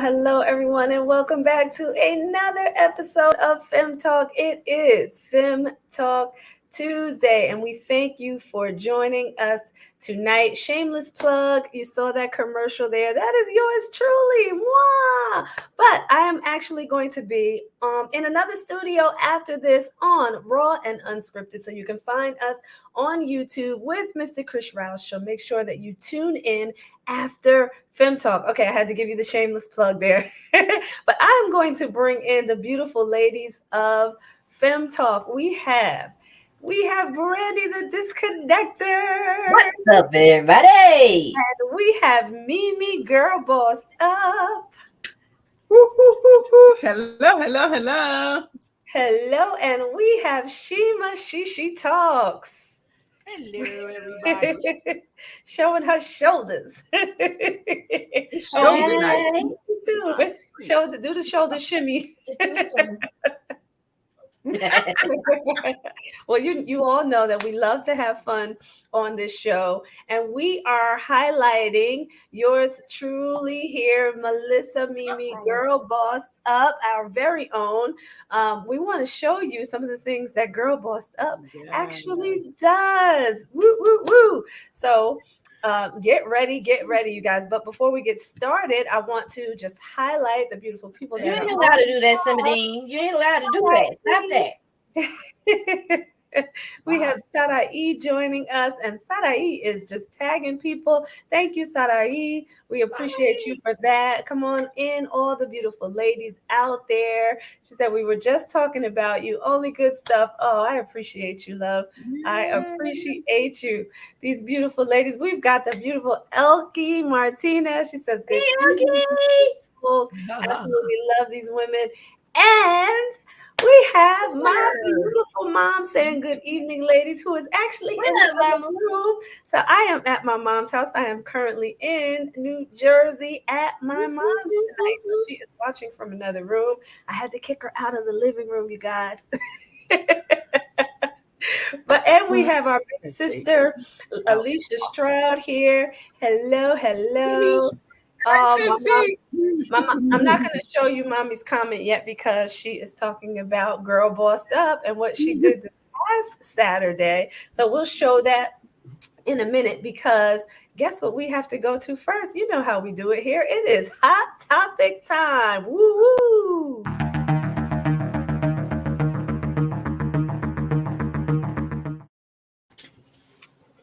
hello, everyone, and welcome back to another episode of FEM Talk. It is FEM Talk Tuesday, and we thank you for joining us tonight. Shameless plug, you saw that commercial there. That is yours truly. Mwah! But I am actually going to be in another studio after this on Raw and Unscripted, so you can find us on YouTube with Mr. Chris Rouse. So make sure that you tune in after FEM Talk. Okay, I had to give you the shameless plug there. But I'm going to bring in the beautiful ladies of FEM Talk. We have Brandy the Disconnector. What's up, everybody? And we have Mimi Girl Bossed Up. Hello. Hello, and we have Shima Shishi Talks. Hello, everybody. Showing her shoulders. Shoulder night. Too. Shoulder, do the shoulder shimmy. Well, you all know that we love to have fun on this show, and we are highlighting yours truly here, Melissa Mimi Girl Bossed Up, our very own. We want to show you some of the things that Girl Bossed Up actually does. Woo, woo, woo. So get ready, you guys. But before we get started, I want to just highlight the beautiful people You that ain't are allowed to do that, Simadine. You ain't allowed to do that. Stop that. We have Sarai joining us, and Sarai is just tagging people. Thank you, Sarai. We appreciate you for that. Come on in, all the beautiful ladies out there. She said, we were just talking about you. Only good stuff. Oh, I appreciate you, love. I appreciate you. These beautiful ladies. We've got the beautiful Elke Martinez. She says, good evening. Absolutely love these women. And we have my beautiful mom saying good evening, ladies, who is actually in the room. So I am at my mom's house. I am currently in New Jersey at my mom's tonight. So she is watching from another room. I had to kick her out of the living room, you guys. And we have our big sister, Alicia Stroud here. Hello. Mama, I'm not going to show you Mommy's comment yet because she is talking about Girl Bossed Up and what she did this past Saturday. So we'll show that in a minute because guess what we have to go to first? You know how we do it here. It is Hot Topic time. Woo-woo!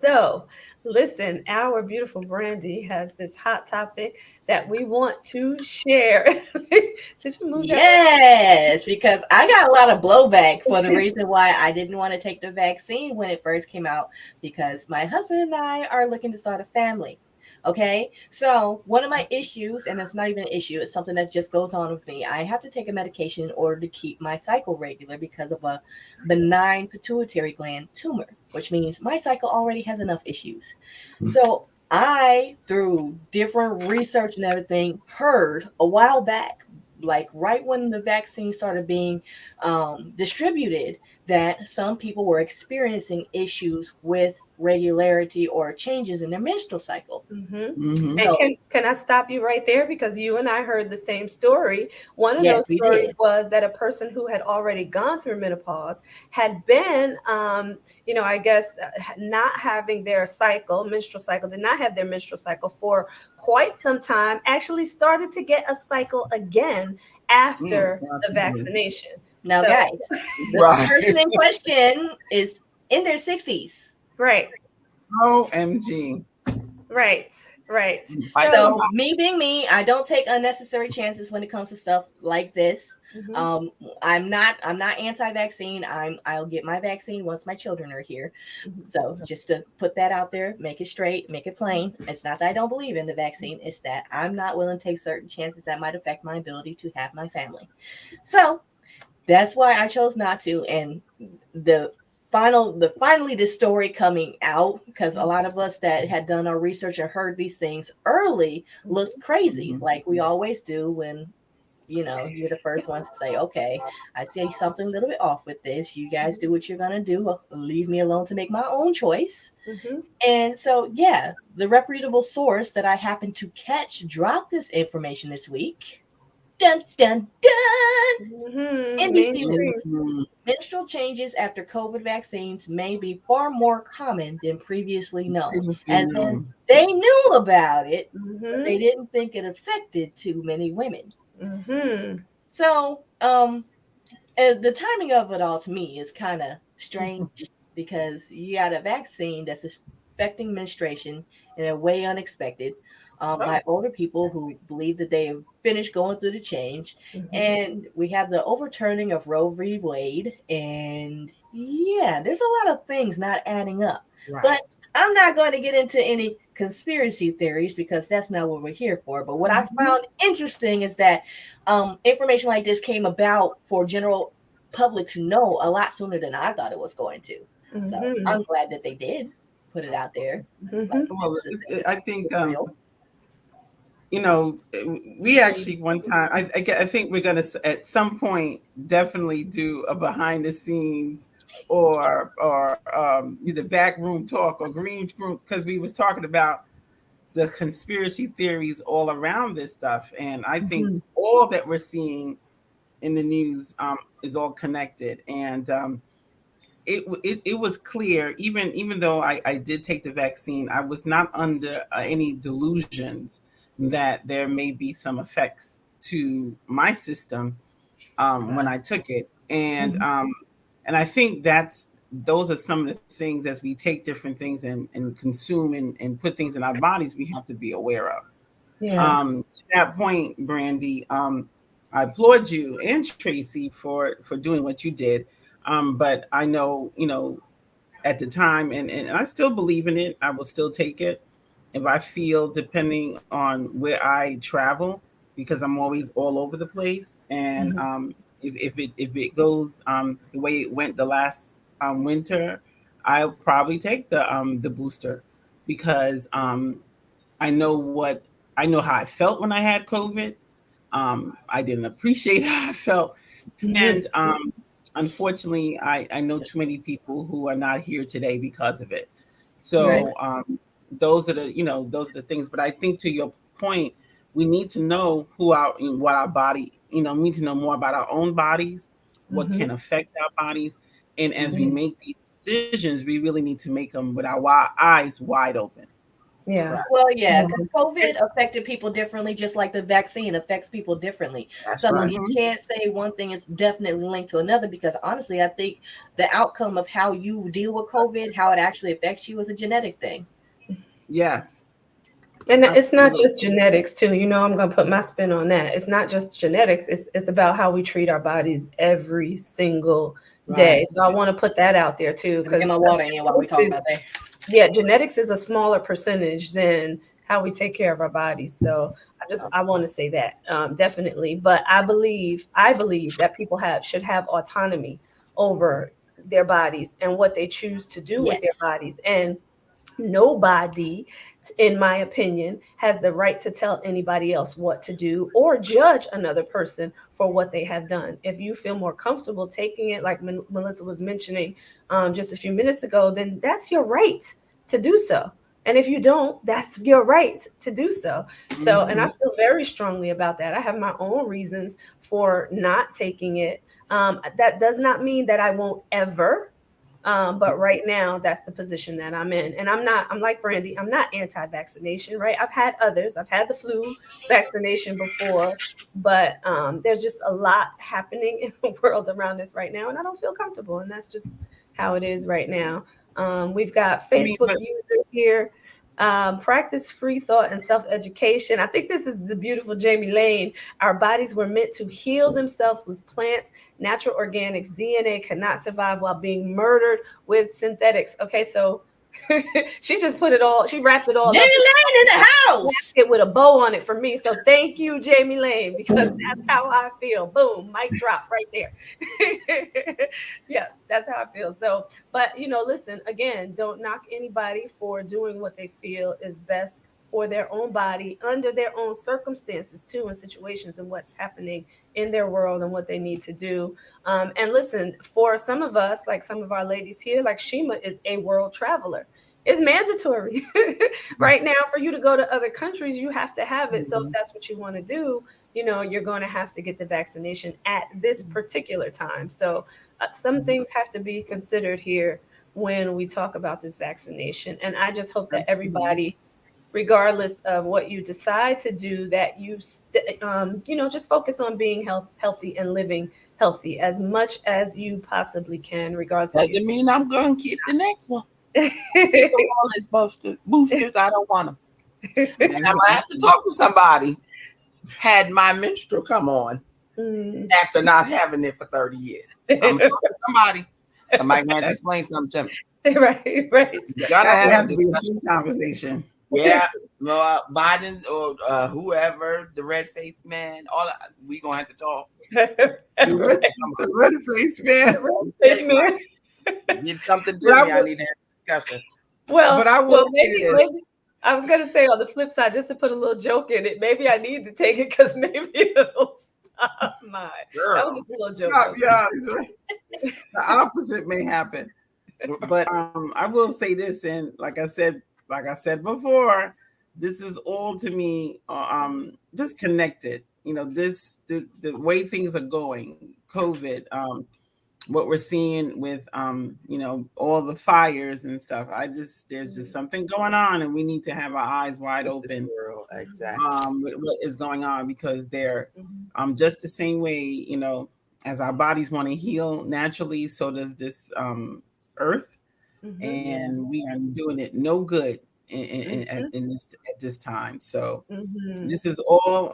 So, listen, our beautiful Brandy has this hot topic that we want to share. Did you move that? Yes, because I got a lot of blowback for the reason why I didn't want to take the vaccine when it first came out, because my husband and I are looking to start a family. Okay, so one of my issues, and it's not even an issue, it's something that just goes on with me. I have to take a medication in order to keep my cycle regular because of a benign pituitary gland tumor, which means my cycle already has enough issues. So I, through different research and everything, heard a while back, like right when the vaccine started being distributed, that some people were experiencing issues with regularity or changes in their menstrual cycle. And can I stop you right there? Because you and I heard the same story. One of those stories was that a person who had already gone through menopause had been, I guess, not having their menstrual cycle, did not have their menstrual cycle for quite some time, actually started to get a cycle again after the vaccination. Now, guys, the person in question is in their 60s. Right. OMG. Right. So me being me, I don't take unnecessary chances when it comes to stuff like this. I'm not anti-vaccine. I'll get my vaccine once my children are here. So just to put that out there, make it straight, make it plain. It's not that I don't believe in the vaccine. It's that I'm not willing to take certain chances that might affect my ability to have my family. So that's why I chose not to. And finally this story coming out, because a lot of us that had done our research and heard these things early looked crazy, like we always do when you're the first ones to say, okay, I see something a little bit off with this. You guys do what you're gonna do. Leave me alone to make my own choice. And so the reputable source that I happened to catch dropped this information this week. Dun dun dun. NBC Mainstream. menstrual changes after COVID vaccines may be far more common than previously known. Previously As in, known. they knew about it, but Mm-hmm. they didn't think it affected too many women. Mm-hmm. So, the timing of it all to me is kind of strange because you got a vaccine that's affecting menstruation in a way unexpected by older people who believe that they have finished going through the change. Mm-hmm. And we have the overturning of Roe v. Wade. And yeah, there's a lot of things not adding up. Right. But I'm not going to get into any conspiracy theories because that's not what we're here for. But what I Mm-hmm. found interesting is that information like this came about for general public to know a lot sooner than I thought it was going to. So Mm-hmm. I'm glad that they did put it out there. Like Mm-hmm. Well, this is I think it's real. you know, we actually one time, I think we're going to at some point definitely do a behind the scenes or either back room talk or green room, because we was talking about the conspiracy theories all around this stuff. And I think Mm-hmm. all that we're seeing in the news is all connected. And it was clear, even though I did take the vaccine, I was not under any delusions that there may be some effects to my system when I took it. And I think those are some of the things, as we take different things and consume and put things in our bodies, we have to be aware of. Yeah. To that point, Brandy, I applaud you and Tracy for doing what you did. But I know, at the time, and I still believe in it. I will still take it if I feel, depending on where I travel, because I'm always all over the place. And Mm-hmm. if it goes the way it went the last winter, I'll probably take the booster, because I know how I felt when I had COVID. I didn't appreciate how I felt, and unfortunately, I know too many people who are not here today because of it. Right. So those are the things. But I think, to your point, we need to know what our body, we need to know more about our own bodies, what Mm-hmm. can affect our bodies, and as we Mm-hmm. make these decisions, we really need to make them with our eyes wide open. Yeah. Well, yeah, Yeah. because COVID affected people differently, just like the vaccine affects people differently. That's So right. you can't say one thing is definitely linked to another because honestly, I think the outcome of how you deal with COVID, how it actually affects you, is a genetic thing. Yes, And it's not absolutely. just genetics too. I'm gonna put my spin on that. It's not just genetics. It's about how we treat our bodies every single Right. day. So I want to put that out there too, Let me because get my water in while we talk about that. yeah, genetics is a smaller percentage than how we take care of our bodies. So I want to say that definitely. But I believe that people should have autonomy over their bodies and what they choose to do with their Yes. bodies. And nobody, in my opinion, has the right to tell anybody else what to do or judge another person for what they have done. If you feel more comfortable taking it, like Melissa was mentioning just a few minutes ago, then that's your right to do so. And if you don't, that's your right to do so. So, and I Mhm. feel very strongly about that. I have my own reasons for not taking it. That does not mean that I won't ever, but right now, that's the position that I'm in. And I'm like Brandy, I'm not anti vaccination, right? I've had others, I've had the flu vaccination before, but there's just a lot happening in the world around us right now. And I don't feel comfortable. And that's just how it is right now. We've got I mean, Facebook but users here. Practice free thought and self education. I think this is the beautiful Jamie Lane. Our bodies were meant to heal themselves with plants, natural organics. DNA cannot survive while being murdered with synthetics. Okay, so she just put it all, she wrapped it all Jamie up, Lane in the house. it with a bow on it for me. So thank you, Jamie Lane, because that's how I feel. Boom, mic drop right there. Yeah, that's how I feel. So, but listen, again, don't knock anybody for doing what they feel is best for their own body under their own circumstances too, and situations and what's happening in their world and what they need to do. And listen, for some of us, like some of our ladies here, like Shima is a world traveler. It's mandatory right now for you to go to other countries. You have to have it. So if Mhm. that's what you want to do, you're going to have to get the vaccination at this particular time. So some things have to be considered here when we talk about this vaccination. And I just hope that Absolutely. everybody, regardless of what you decide to do, that just focus on being healthy and living healthy as much as you possibly can, regardless of your Doesn't mean I'm going to keep the next one. Sick of all these boosters. I don't want them. And I'm gonna have to talk to somebody. Had my menstrual come on Mm. after not having it for 30 years. I'm gonna talk to somebody. Somebody gonna have to explain something to me. Right. You gotta have to be a deep conversation. Yeah, well, Biden or whoever, the red faced man, all that, we gonna have to talk. The red faced man. Did something to me. I need to have a discussion. Well, But I will maybe I was gonna say on the flip side, just to put a little joke in it, maybe I need to take it because maybe it'll stop mine. That was just a little joke. Yeah, the opposite may happen. But I will say this, and like I said before, this is all to me just connected. The way things are going, COVID, what we're seeing with all the fires and stuff. There's just something going on, and we need to have our eyes wide open. Exactly. With what is going on, because they're just the same way, as our bodies want to heal naturally, so does this earth. And we are doing it no good at this time. So this is all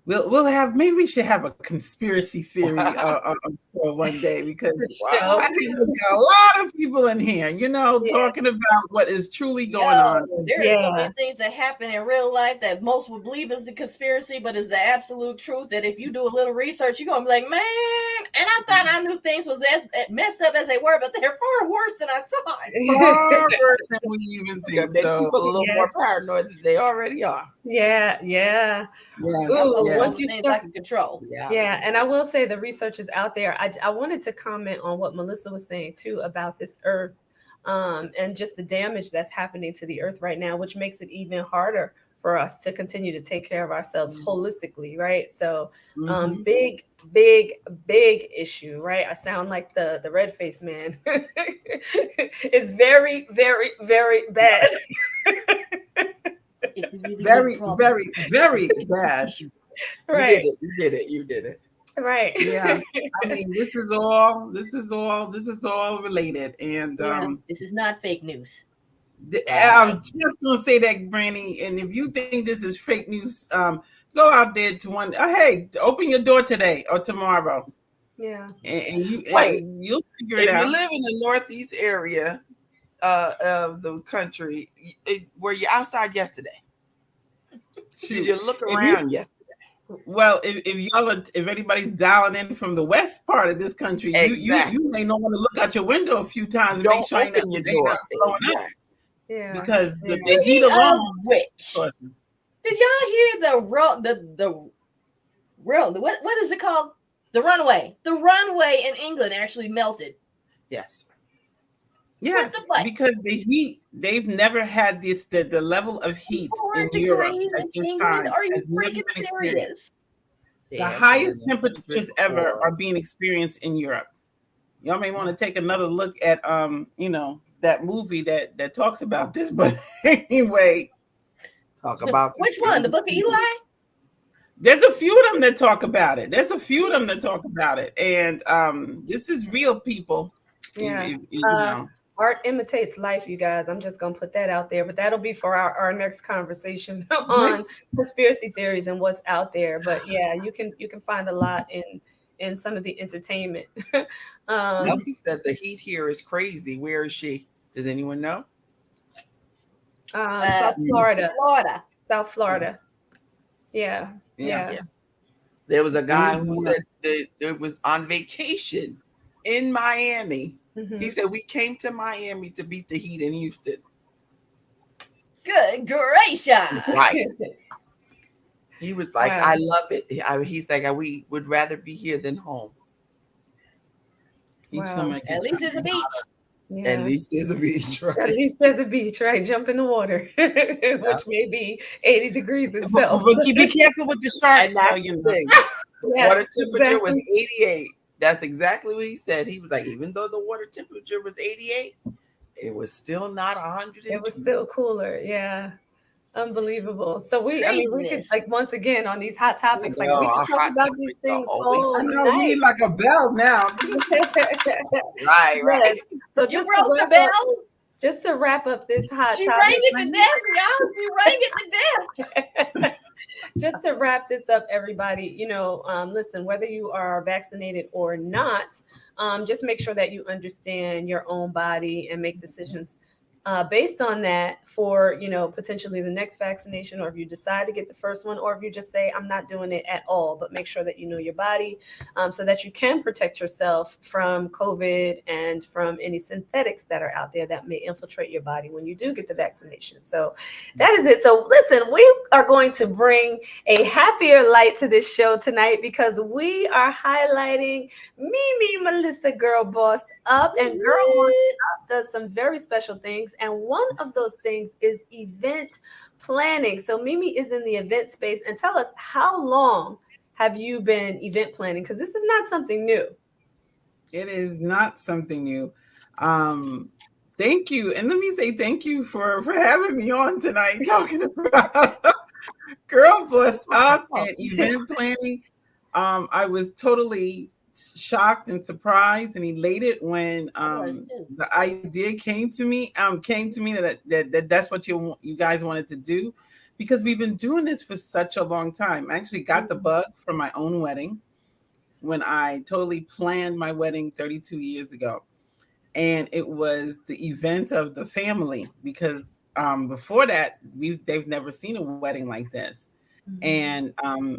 we'll have, maybe we should have a conspiracy theory for one day, because I think there's got a lot of people in here, talking about what is truly going on. There are so many things that happen in real life that most would believe is a conspiracy, but is the absolute truth. That if you do a little research, you're gonna be like, man, and I thought I knew things was as messed up as they were, but they're far worse than I thought. Far worse than we even think. Make people a little more paranoid than they already are. Yeah. Ooh, once you start in control. Yeah, and I will say the research is out there. I wanted to comment on what Melissa was saying too about this earth, and just the damage that's happening to the earth right now, which makes it even harder for us to continue to take care of ourselves holistically, right? So big issue, right? I sound like the red-faced man. It's very, very, very bad. It's really very, very, very bad. Right. You did it. Right. Yeah. I mean, this is all related. And this is not fake news. I was just gonna say that, Brandy. And if you think this is fake news, go out there to hey, open your door today or tomorrow. Yeah. And you'll figure it out. If you live in the northeast area of the country, were you outside yesterday? Did you look around yesterday? Well, if anybody's dialing in from the west part of this country, you may not want to look out your window a few times and make sure open your door. Yeah, because the heat alone. Did y'all hear the what is it called? The runway. The runway in England actually melted. Yes. Yes, because the heat, they've never had the level of heat in Europe at this time. Are you freaking serious? The highest temperatures ever are being experienced in Europe. Y'all may want to take another look at that movie that talks about this, but anyway. Talk about which one? The Book of Eli? There's a few of them that talk about it. And this is real, people. Yeah. Art imitates life, you guys. I'm just going to put that out there, but that'll be for our next conversation on conspiracy theories and what's out there. But yeah, you can find a lot in some of the entertainment. Elsie said the heat here is crazy. Where is she? Does anyone know? South Florida. South Florida. Yeah. There was a guy who said that it was on vacation in Miami. He said, we came to Miami to beat the heat in Houston. Good gracious. Right. He was like, I love it. He's like, we would rather be here than home. At least it's a beach. At Yeah. least there's a beach, At right? least there's a beach, right? Jump in the water, Yeah. which may be 80 degrees But, itself. but be careful with the And sharks, though. that's You the know. thing. The Yes, water temperature was exactly. 88. That's exactly what he said. He was like, even though the water temperature was 88, it was still not It was 102. still cooler. Yeah. Unbelievable. So I mean, we could Craziness. like once again on these hot topics, like Well, we could our talk hot about these topics are things always I all know we night. need like a bell now. right, right. Yes. So You wrote the bell. just to wrap up this hot She rang topic, it to death, y'all. She rang it to death. just to wrap this up, everybody, listen, whether you are vaccinated or not, just make sure that you understand your own body and make decisions based on that for, potentially the next vaccination, or if you decide to get the first one, or if you just say, I'm not doing it at all, but make sure that you know your body so that you can protect yourself from COVID and from any synthetics that are out there that may infiltrate your body when you do get the vaccination. So that is it. So listen, we are going to bring a happier light to this show tonight because we are highlighting Mimi Melissa Girl Bossed Up, and Girl Bossed Up does some very special things. And one of those things is event planning. So Mimi is in the event space, and tell us, how long have you been event planning? Because this is not something new. It is not something new. Um, Thank you, and let me say thank you for having me on tonight, talking about Girl Bust Up and event planning. I was totally shocked and surprised and elated when I was too. the idea came to me that's what you guys wanted to do, because we've been doing this for such a long time. I actually got the bug from my own wedding when I totally planned my wedding 32 years ago, and it was the event of the family, because before that they've never seen a wedding like this. And I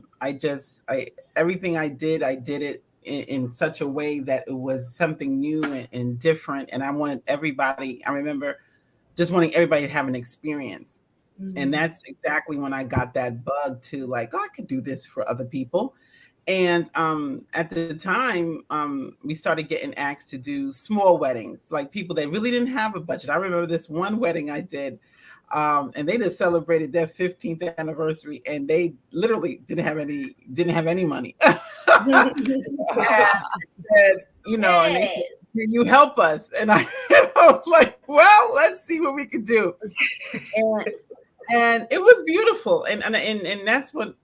everything I did it in such a way that it was something new and different, and I remember just wanting everybody to have an experience. And that's exactly when I got that bug to, like, oh, I could do this for other people. And at the time, we started getting asked to do small weddings, like people that really didn't have a budget. I remember this one wedding I did, and they just celebrated their 15th anniversary, and they literally didn't have any money. And said, and they Yes. said, "Can you help us?" And I, I was like, "Well, let's see what we can do." And it was beautiful, and that's what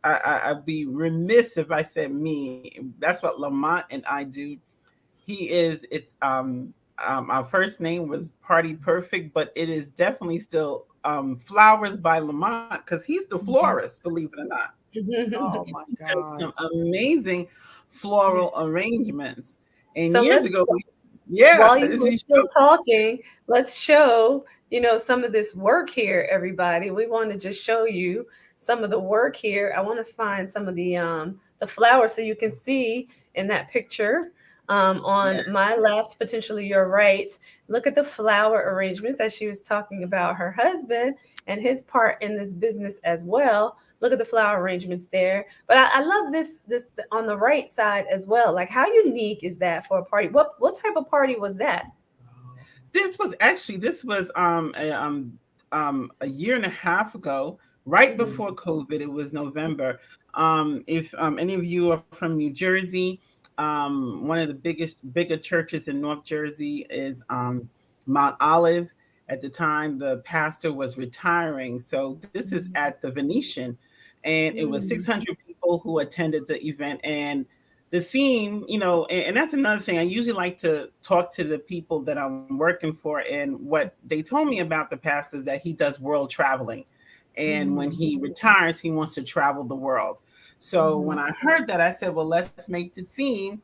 I'd be remiss if I said me. That's what Lamont and I do. He is. It's our first name was Party Perfect, but it is definitely still Flowers by Lamont, because he's the florist. Believe it or not, Oh my he does God. some amazing floral arrangements. And So years let's, ago, yeah, while you were still talking, let's show, some of this work here, everybody. We want to just show you some of the work here. I want to find some of the flowers so you can see in that picture. On yeah, my left, potentially your right, look at the flower arrangements as she was talking about her husband and his part in this business as well. Look at the flower arrangements there. But I love this on the right side as well. Like, how unique is that for a party? What type of party was that? this was a year and a half ago, right before COVID. It was November. If any of you are from New Jersey, one of the bigger churches in North Jersey is Mount Olive. At the time, the pastor was retiring, so this is at the Venetian, and it was 600 people who attended the event. And the theme, and that's another thing. I usually like to talk to the people that I'm working for, and what they told me about the pastor is that he does world traveling. And when he retires, he wants to travel the world. So when I heard that, I said, well, let's make the theme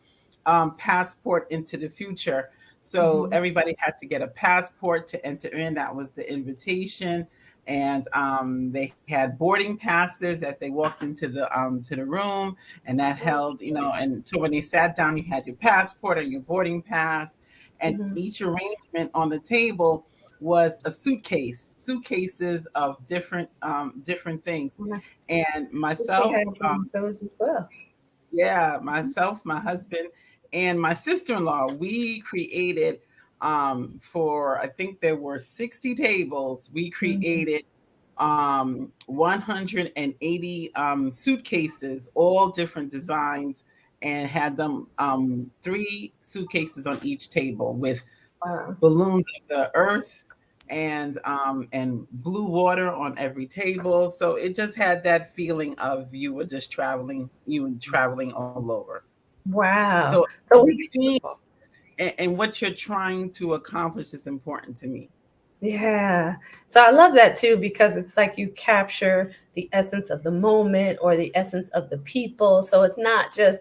passport into the future. So everybody had to get a passport to enter in. That was the invitation. And they had boarding passes as they walked into the room, and that held, and so when they sat down, you had your passport or your boarding pass, and each arrangement on the table was a suitcases of different things. And They myself, had those as well. yeah, myself, my husband, and my sister-in-law, we created for, I think there were 60 tables. We Mhm. created 180 suitcases, all different designs, and had them three suitcases on each table with Wow. balloons of the earth and blue water on every table. So it just had that feeling of you were traveling all over. So Wow. the So we theme Beautiful. and what you're trying to accomplish is important to me. Yeah. So I love that too because it's like you capture the essence of the moment or the essence of the people. So it's not just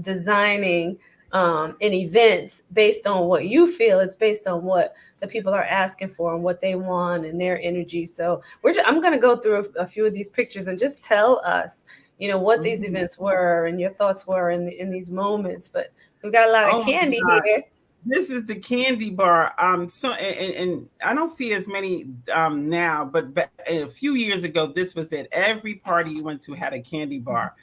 designing an event based on what you feel. It's based on what the people are asking for and what they want and their energy. So I'm going to go through a few of these pictures and just tell us, what these Mhm. events were and your thoughts were in these moments. But we've got a lot of Oh my candy God. here. This is the candy bar. So and I don't see as many now, but a few years ago, this was it. Every party you went to had a candy bar.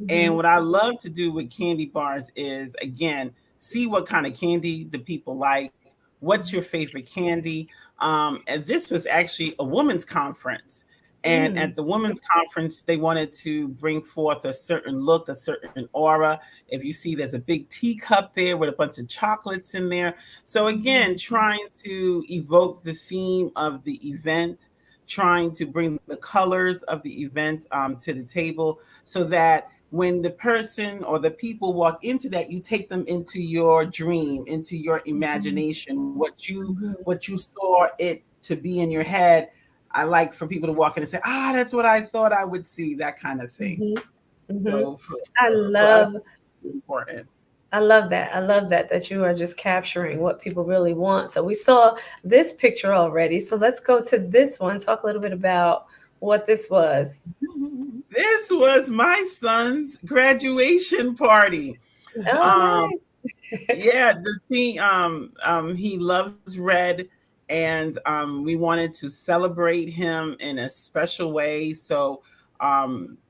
And Mhm. what I love to do with candy bars is, again, see what kind of candy the people like. What's your favorite candy? And this was actually a women's conference. And Mm. at the women's conference, they wanted to bring forth a certain look, a certain aura. If you see, there's a big teacup there with a bunch of chocolates in there. So, again, trying to evoke the theme of the event, trying to bring the colors of the event to the table so that when the person or the people walk into that, you take them into your dream, into your Mhm. imagination, Mhm. what you saw it to be in your head. I like for people to walk in and say, ah, that's what I thought I would see, that kind of thing. Mhm. Mhm. So I for us, love it's important. I love that. I love that you are just capturing what people really want. So we saw this picture already. So let's go to this one. Talk a little bit about what this was. This was my son's graduation party. Oh, Um, nice. yeah, the thing he loves red, and we wanted to celebrate him in a special way. So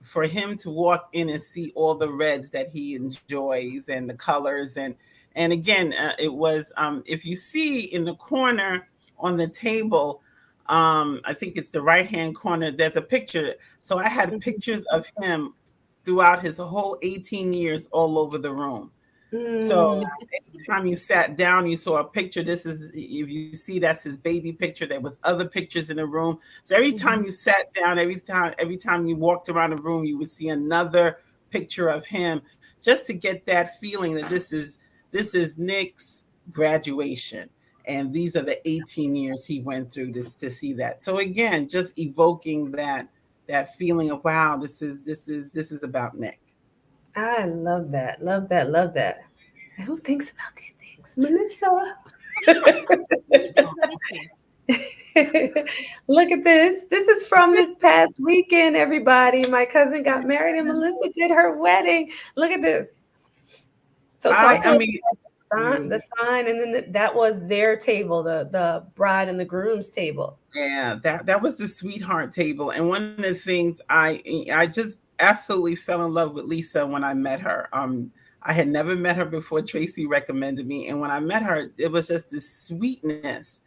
for him to walk in and see all the reds that he enjoys and the colors, and again, it was if you see in the corner on the table, I think it's the right hand corner, there's a picture. So I had Mhm. pictures of him throughout his whole 18 years all over the room. So Mm. anytime you sat down, you saw a picture. This is, if you see, that's his baby picture. There was other pictures in the room. So every time Mhm. you sat down, every time you walked around the room, you would see another picture of him, just to get that feeling that this is Nick's graduation, and these are the 18 years he went through this to see that. So again, just evoking that feeling of, wow, this is about Nick. I love that. Love that. Love that. And who thinks about these things? Melissa. Look at this. This is from this past weekend, everybody. My cousin got married and Melissa did her wedding. Look at this. So I talk to I us mean, about the sign, and then that was their table, the bride and the groom's table. yeah, that was the sweetheart table. And one of the things I just absolutely fell in love with Lisa when I met her. I had never met her before. Tracy recommended me, and when I met her, it was just this sweetness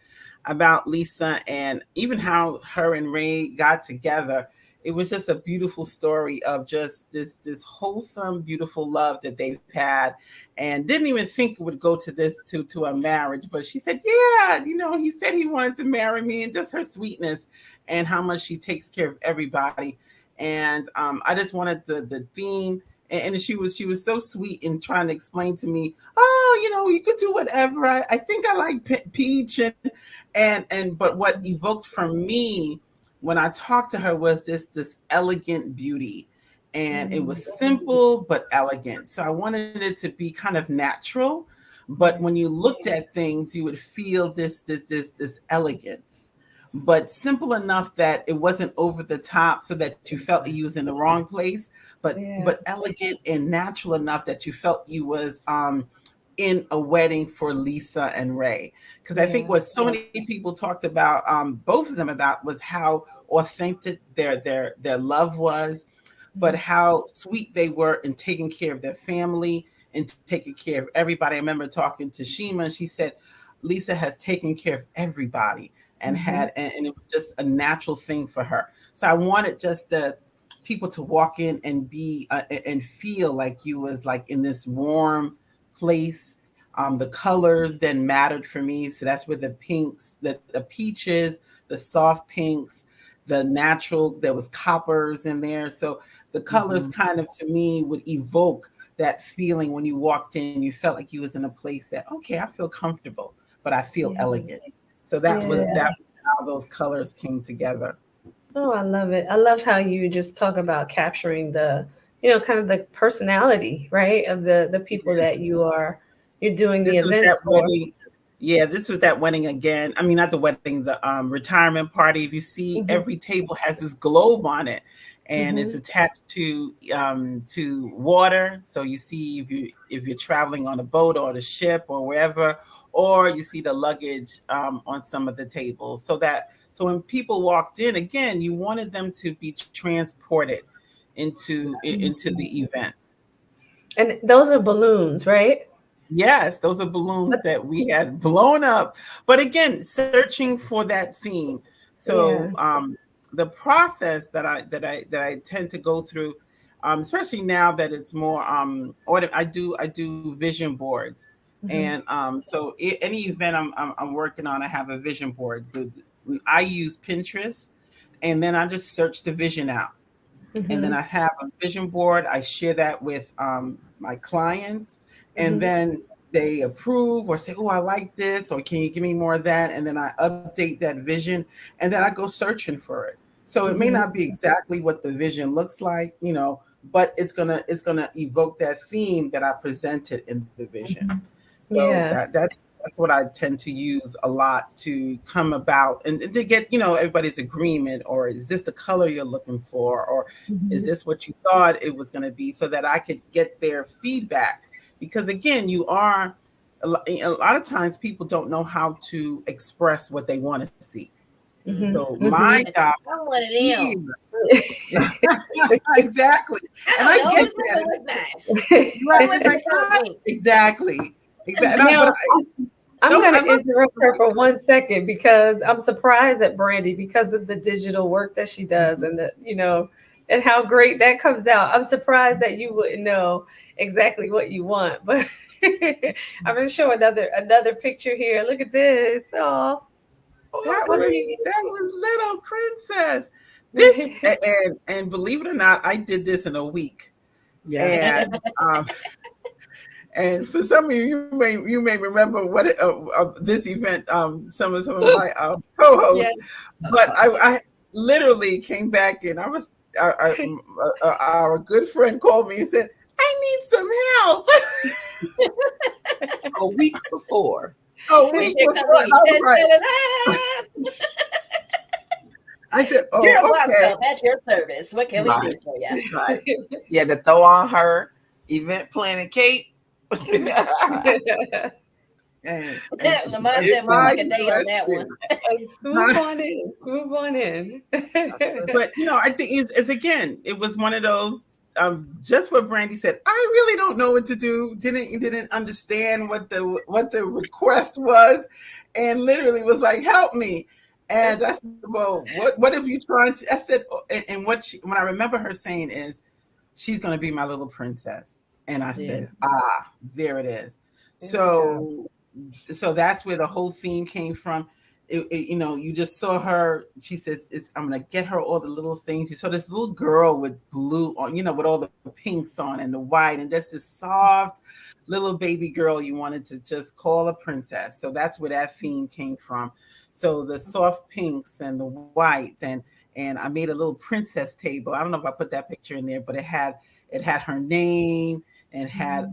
about Lisa, and even how her and Ray got together. It was just a beautiful story of just this wholesome, beautiful love that they've had, and didn't even think it would go to this to a marriage. But she said, "Yeah, he said he wanted to marry me," and just her sweetness and how much she takes care of everybody. And I just wanted the theme, and she was so sweet in trying to explain to me, oh, you could do whatever. I think I like peach, and but what evoked from me when I talked to her was this elegant beauty, and it Mm, was simple but elegant. So I wanted it to be kind of natural, but yeah, when you looked at things, you would feel this elegance, but simple enough that it wasn't over the top, so that you felt you was in the wrong place, yeah, but elegant and natural enough that you felt you was in a wedding for Lisa and Ray. Because I think yeah. what so many people talked about, both of them about, was how authentic their love was, but Mhm. how sweet they were in taking care of their family and taking care of everybody. I remember talking to Shima, and she said Lisa has taken care of everybody and and it was just a natural thing for her. So I wanted just the people to walk in and be and feel like you was like in this warm place. The colors then mattered for me, so that's where the pinks, the peaches, the soft pinks, the natural. There was coppers in there, so the colors kind of to me would evoke that feeling when you walked in. You felt like you was in a place that okay, I feel comfortable, but I feel elegant. So that was Yeah. that how those colors came together. Oh, I love it. I love how you just talk about capturing the, kind of the personality, right, of the people that you're doing the This was that events for. wedding. Yeah, this was that wedding again. I mean, not the wedding, the retirement party. If you see, Hmm. every table has this globe on it, and it's Hmm. attached to water. So you see if you're traveling on a boat or the ship or wherever, or you see the luggage on some of the tables. So when people walked in, again, you wanted them to be transported into the event. And those are balloons, right? Yes, those are balloons But that we had blown up. But again, searching for that theme. So yeah. the process that I tend to go through, especially now that it's more I do vision boards, and Hmm. so any event I'm working on, I have a vision board. I use Pinterest, and then I just search the vision out, and then Hmm. I have a vision board. I share that with my clients, and Hmm. then they approve or say, "Oh, I like this," or "Can you give me more of that?" And then I update that vision, and then I go searching for it. So it may Hmm. not be exactly what the vision looks like, but it's gonna evoke that theme that I presented in the vision. So Yeah. that's what I tend to use a lot to come about and to get everybody's agreement, or is this the color you're looking for, or is Hmm. this what you thought it was going to be, so that I could get their feedback. Because again, a lot of times people don't know how to express what they want to see. Hmm. So Mhm. my Hmm. job I'm one of is them. exactly, I and don't I know. get It's that. gonna look nice. Right, Who wants like to tell me? exactly, exactly. Now, I'm Don't going I to love interrupt her for 1 second because I'm surprised at Brandy because of the digital work that she does and and how great that comes out. I'm surprised that you wouldn't know exactly what you want, but I'm going to show another picture here. Look at this. Oh, That what was do you that was Little Princess. This and believe it or not, I did this in a week. Yeah. And and for some of you may remember what this event. Some of my Yeah. co-hosts, but I literally came back and I was our good friend called me and said, "I need some help." A week before. A And week here before, come and me. I was Da, like, da, da, da. I said, You're "Oh, a boss okay, girl. That's your service. What can we do Right. for you? Right. You had to throw on her event planning cape. and The and mindset went my like a day on that one. question, Swoop on in. Swoop on in. but I think it's again, it was one of those. Just what Brandy said. I really don't know what to do. Didn't understand what the request was, and literally was like, "Help me!" And I said, "Well, what have you trying to?" I said, and when I remember her saying is, "She's going to be my little princess," and I Yeah. said, there it is. There we go. So that's where the whole theme came from. You just saw her. She says, I'm gonna get her all the little things. You saw this little girl with blue on, with all the pinks on and the white, and just this soft little baby girl you wanted to just call a princess. So that's where that theme came from. So the soft pinks and the white, and I made a little princess table. I don't know if I put that picture in there, but it had her name and had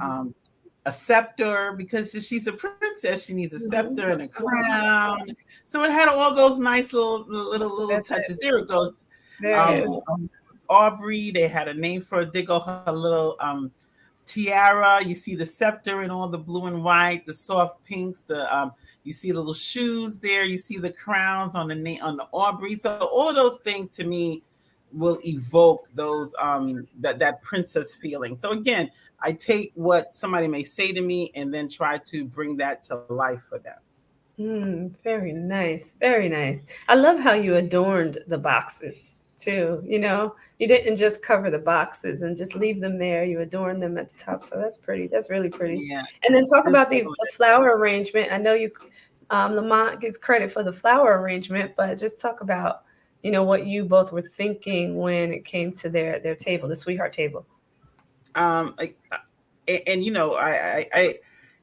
a scepter, because if she's a princess, she needs a scepter Mhm. and a crown. So it had all those nice little That's it. touches. There it goes. There it Um, is. Aubrey, they had a name for it. They go her little tiara. You see the scepter in all the blue and white, the soft pinks. You see the little shoes there. You see the crowns on the Aubrey. So all of those things to me will evoke those that princess feeling. So again, I take what somebody may say to me and then try to bring that to life for them. Very nice. Very nice. I love how you adorned the boxes too. You know, you didn't just cover the boxes and just leave them there. You adorned them at the top. So that's pretty. That's really pretty. Yeah, And then talk just about so the flower arrangement. I know you, Lamont gets credit for the flower arrangement, but just talk about, what you both were thinking when it came to their table, the sweetheart table. like and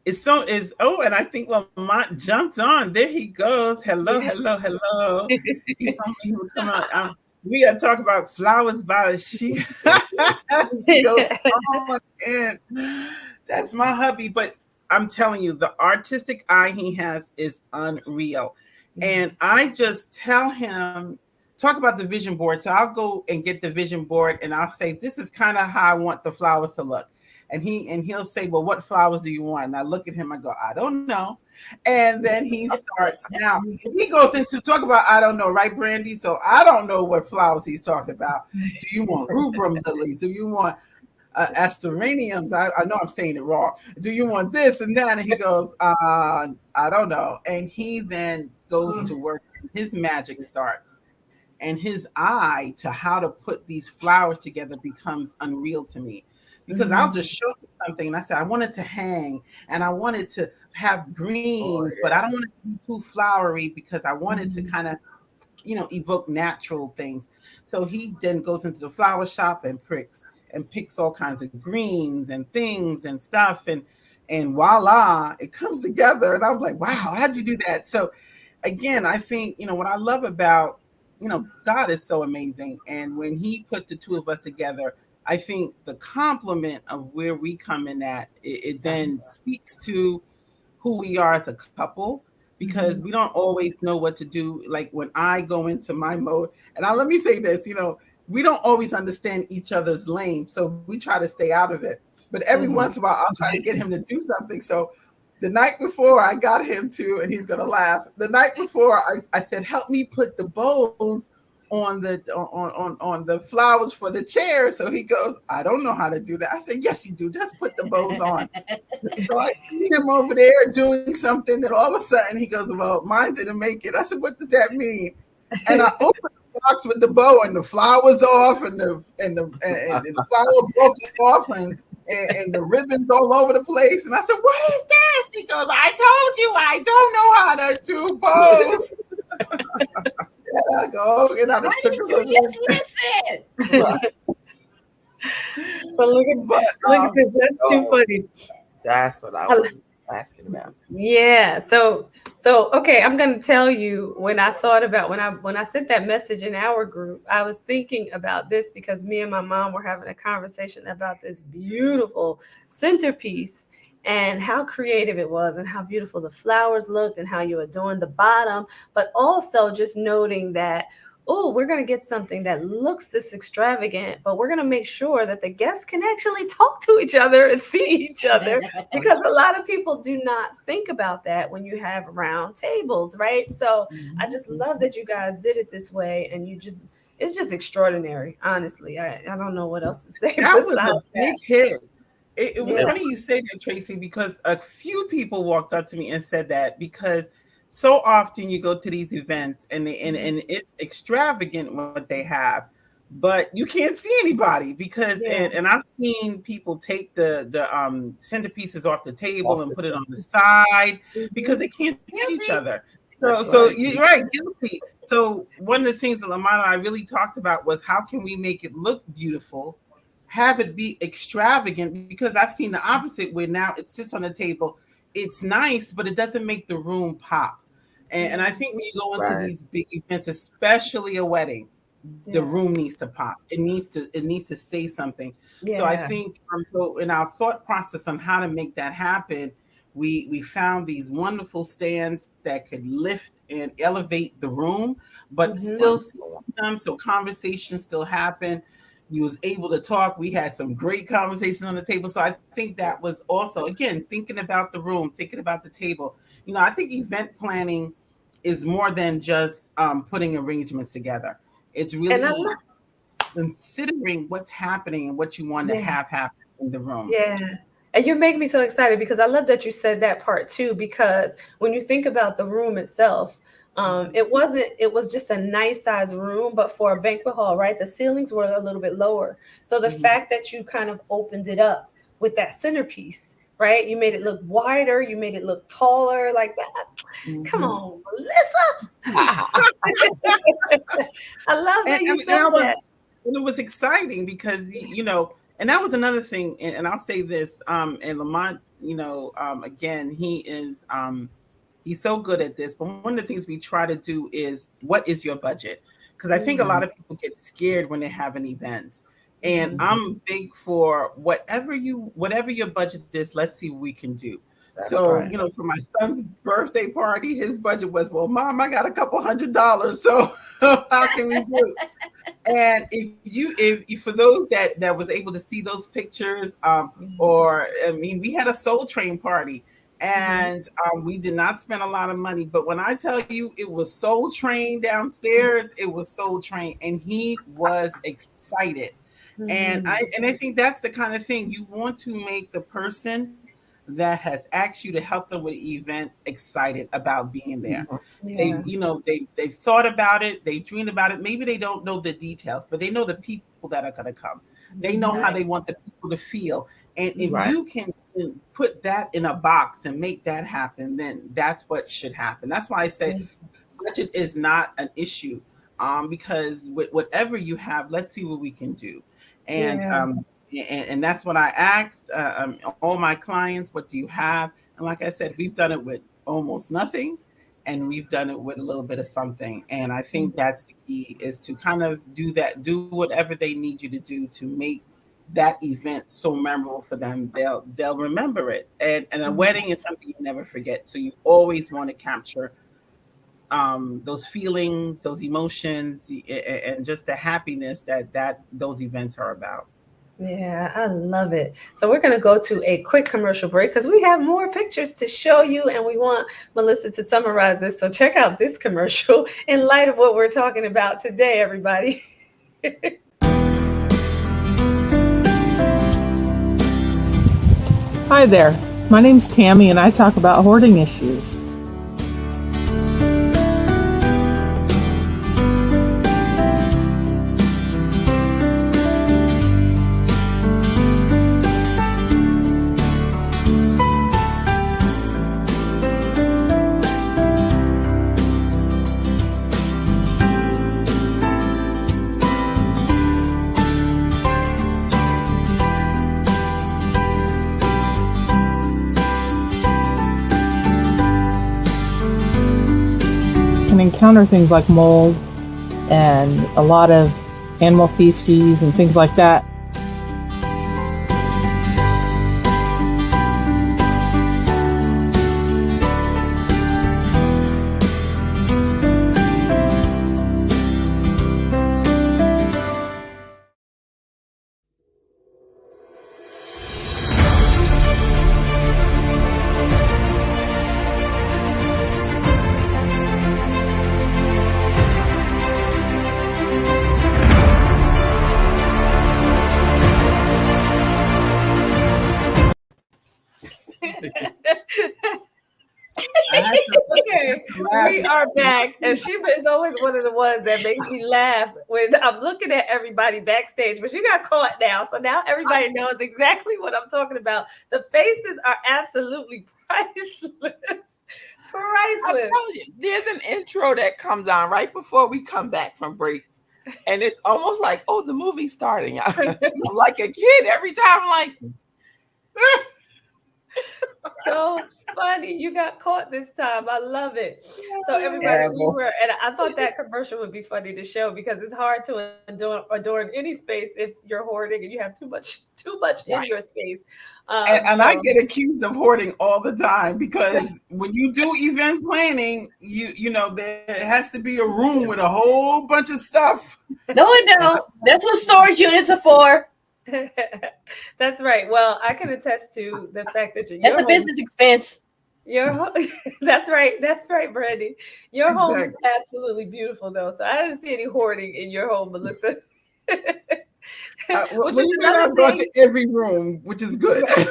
it's so is oh, and I think Lamont jumped on. There he goes. Hello, Yeah. hello, hello. He told me he would come out. We gotta talk about flowers by the she. She goes on in. That's my hubby. But I'm telling you, the artistic eye he has is unreal. And I just tell him, talk about the vision board. So I'll go and get the vision board and I'll say, this is kind of how I want the flowers to look. And he'll say, well, what flowers do you want? And I look at him, I go, I don't know. And then he starts now. He goes into talk about I don't know, right, Brandy? So I don't know what flowers he's talking about. Do you want rubrum lilies? Do you want asteraniums? I know I'm saying it wrong. Do you want this and that? And he goes, I don't know. And he then goes to work. And his magic starts. And his eye to how to put these flowers together becomes unreal to me. Because I'll just show you something and I said, I want it to hang and I want it to have greens, but I don't want it to be too flowery because I want it to kind of, evoke natural things. So he then goes into the flower shop and picks all kinds of greens and things and stuff. And voila, it comes together. And I was like, wow, how'd you do that? So again, I think, what I love about, God is so amazing. And when he put the two of us together, I think the compliment of where we come in at, it then speaks to who we are as a couple because we don't always know what to do. Like when I go into my mode, and let me say this, we don't always understand each other's lane. So we try to stay out of it. But every once in a while, I'll try to get him to do something. So the night before I got him to, and he's going to laugh. The night before I said, help me put the bows on the flowers for the chair. So he goes, I don't know how to do that. I said, yes, you do. Just put the bows on. So I see him over there doing something. Then all of a sudden he goes, well, mine didn't make it. I said, what does that mean? And I opened the box with the bow and the flowers off and the flower broke off and the ribbons all over the place. And I said, what is this? He goes, I told you I don't know how to do bows. And I go, and I just took Why didn't you just listen? But look at this. That's too funny. That's what I was asking about. Yeah. So okay, I'm gonna tell you when I thought about when I sent that message in our group, I was thinking about this because me and my mom were having a conversation about this beautiful centerpiece and how creative it was and how beautiful the flowers looked and how you adorned the bottom, but also just noting that, oh, we're going to get something that looks this extravagant, but we're going to make sure that the guests can actually talk to each other and see each other because a lot of people do not think about that when you have round tables, right? So I just love that you guys did it this way and it's just extraordinary. Honestly, I don't know what else to say. That was a big hit. It was Yeah. funny you say that, Tracy, because a few people walked up to me and said that because so often you go to these events and it's extravagant what they have, but you can't see anybody because and I've seen people take the centerpieces off the table and put it on the side because they can't see each other. So you're right, guilty. So one of the things that Lamont and I really talked about was how can we make it look beautiful, have it be extravagant, because I've seen the opposite where now it sits on the table. It's nice, but it doesn't make the room pop. And I think when you go into these big events, especially a wedding, the room needs to pop. It needs to say something. Yeah. So I think so in our thought process on how to make that happen, we found these wonderful stands that could lift and elevate the room, but still see them so conversations still happen. You was able to talk. We had some great conversations on the table. So I think that was also, again, thinking about the room, thinking about the table. I think event planning is more than just putting arrangements together. It's really considering what's happening and what you want to Yeah. have happen in the room. Yeah. And you make me so excited because I love that you said that part too. Because when you think about the room itself, it was just a nice size room, but for a banquet hall, right? The ceilings were a little bit lower. So the Mhm. fact that you kind of opened it up with that centerpiece, right? You made it look wider, you made it look taller like that. Come Mhm. on, Melissa. I love that you And said I was, that. and it was exciting because and that was another thing. And I'll say this, and Lamont, again, he's so good at this. But one of the things we try to do is, what is your budget? Because I think a lot Mhm, of people get scared when they have an event. And mhm. I'm big for whatever your budget is, let's see what we can do. That's So, right. for my son's birthday party, his budget was, well, Mom, I got a couple $100. So how can we do? And if for those that was able to see those pictures, Mhm, or I mean, we had a Soul Train party, mhm, and we did not spend a lot of money. But when I tell you, it was Soul Train downstairs, it was Soul Train, and he was excited. mhm. And I think that's the kind of thing you want to make the person that has asked you to help them with the event excited about being there. Mhm. Yeah. They've thought about it, they dreamed about it. Maybe they don't know the details, but they know the people that are going to come. They know how Mhm, they Right. want the people to feel. And if mhm. Right. you can put that in a box and make that happen, then that's what should happen. That's why I said Yeah. budget is not an issue, because with whatever you have, let's see what we can do. and Yeah. um, and that's what I asked, all my clients, what do you have? And like I said, we've done it with almost nothing, and we've done it with a little bit of something. And I think that's the key, is to kind of do whatever they need you to do to make that event so memorable for them. They'll remember it. And a Mhm. wedding is something you never forget, so you always want to capture those feelings, those emotions, and just the happiness that those events are about. Yeah, I love it. So we're going to go to a quick commercial break because we have more pictures to show you and we want Melissa to summarize this. So check out this commercial in light of what we're talking about today, everybody. Hi there, my name's Tammy and I talk about hoarding issues. Can encounter things like mold and a lot of animal feces and things like that. I had to Okay, laugh. we are back. And Sheba is always one of the ones that makes me laugh when I'm looking at everybody backstage, but you got caught now. So now everybody knows exactly what I'm talking about. The faces are absolutely priceless. I Priceless. tell you, there's an intro that comes on right before we come back from break. And it's almost like, oh, the movie's starting. I'm like a kid every time. I'm like, So funny. You got caught this time. I love it. So everybody, we Terrible. were, and I thought that commercial would be funny to show because it's hard to adorn any space if you're hoarding and you have too much in right. your space. And I So get accused of hoarding all the time, because when you do event planning, there has to be a room with a whole bunch of stuff. No, it And don't. That's what storage units are for. that's right. Well, I can attest to the fact that That's your a home, business expense. your home, that's right. That's right, Brandy. Your home is exactly. absolutely beautiful, though. So I didn't see any hoarding in your home, Melissa. Which Well, is you may another not go thing. to every room, which is good. Right.